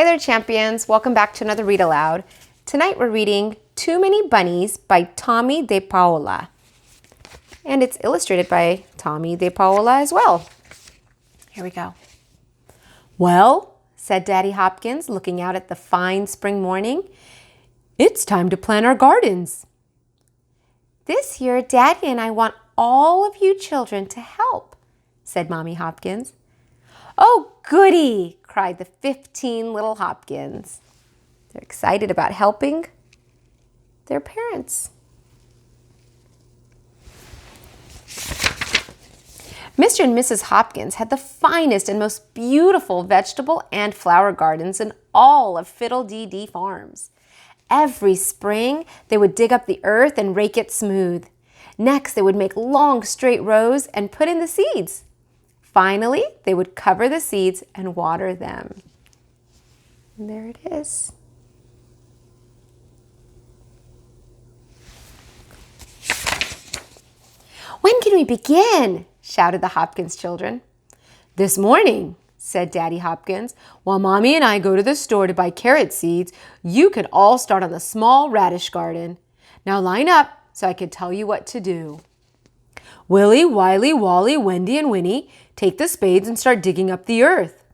Hey there, champions. Welcome back to another Read Aloud. Tonight we're reading Too Many Bunnies by Tomie dePaola. And it's illustrated by Tomie dePaola as well. Here we go. Well, said Daddy Hopkins, looking out at the fine spring morning, it's time to plant our gardens. This year, Daddy and I want all of you children to help, said Mommy Hopkins. Oh, goody, cried the 15 little Hopkins. They're excited about helping their parents. Mr. and Mrs. Hopkins had the finest and most beautiful vegetable and flower gardens in all of Fiddle-dee-dee Farms. Every spring, they would dig up the earth and rake it smooth. Next, they would make long, straight rows and put in the seeds. Finally, they would cover the seeds and water them. And there it is. When can we begin? Shouted the Hopkins children. This morning, said Daddy Hopkins. While Mommy and I go to the store to buy carrot seeds, you can all start on the small radish garden. Now line up so I can tell you what to do. Willie, Wiley, Wally, Wendy, and Winnie, take the spades and start digging up the earth.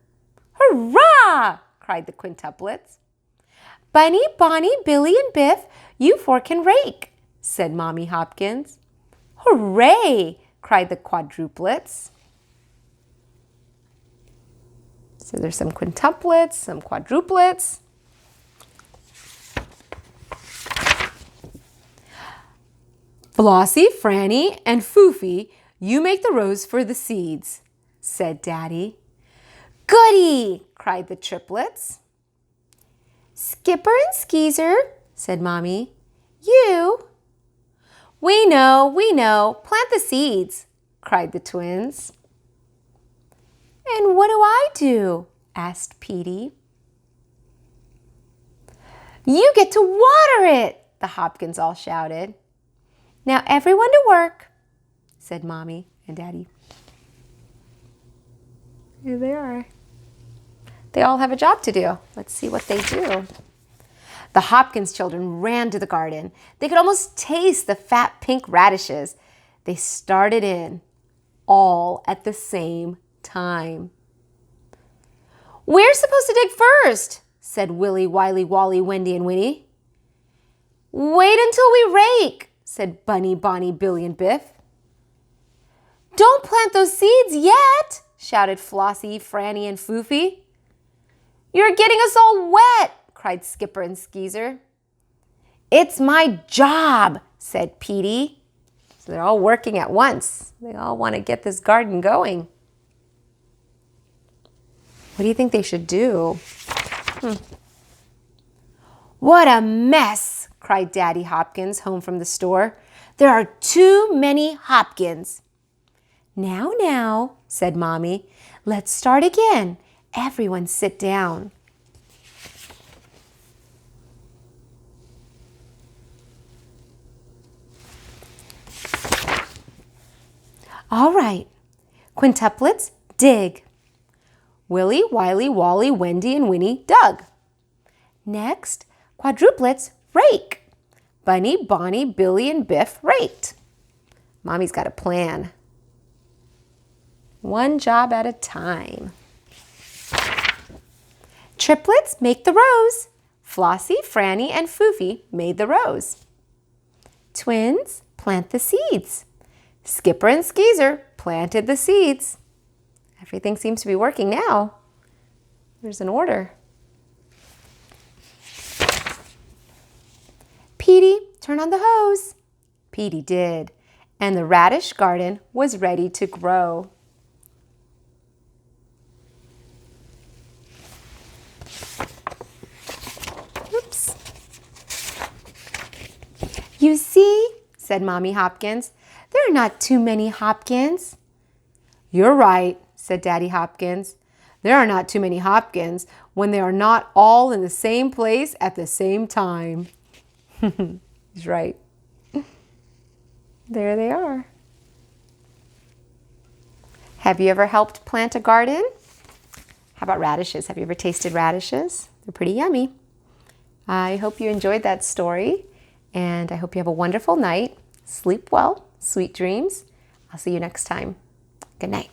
Hurrah! Cried the quintuplets. Bunny, Bonnie, Billy, and Biff, you four can rake, said Mommy Hopkins. Hooray! Cried the quadruplets. So there's some quintuplets, some quadruplets. Flossie, Franny, and Foofy, you make the rows for the seeds, said Daddy. Goody! Cried the triplets. Skipper and Skeezer, said Mommy. You? We know. Plant the seeds, cried the twins. And what do I do? Asked Petey. You get to water it, the Hopkins all shouted. Now everyone to work, said Mommy and Daddy. Here they are. They all have a job to do. Let's see what they do. The Hopkins children ran to the garden. They could almost taste the fat pink radishes. They started in, all at the same time. We're supposed to dig first, said Willie, Wiley, Wally, Wendy, and Winnie. Wait until we rake, said Bunny, Bonnie, Billy, and Biff. Don't plant those seeds yet, shouted Flossie, Franny, and Foofy. You're getting us all wet, cried Skipper and Skeezer. It's my job, said Petey. So they're all working at once. They all want to get this garden going. What do you think they should do? What a mess, cried Daddy Hopkins home from the store. There are too many Hopkins. Now, said Mommy. Let's start again. Everyone sit down. All right, quintuplets, dig. Willie, Wiley, Wally, Wendy, and Winnie dug. Next, quadruplets, rake. Bunny, Bonnie, Billy, and Biff raked. Mommy's got a plan. One job at a time. Triplets, make the rows. Flossie, Franny, and Foofy made the rows. Twins, plant the seeds. Skipper and Skeezer planted the seeds. Everything seems to be working now. There's an order. Petey, turn on the hose. Petey did, and the radish garden was ready to grow. Oops. You see, said Mommy Hopkins, there are not too many Hopkins. You're right, said Daddy Hopkins. There are not too many Hopkins when they are not all in the same place at the same time. He's right. There they are. Have you ever helped plant a garden? How about radishes? Have you ever tasted radishes? They're pretty yummy. I hope you enjoyed that story, and I hope you have a wonderful night. Sleep well, sweet dreams. I'll see you next time. Good night.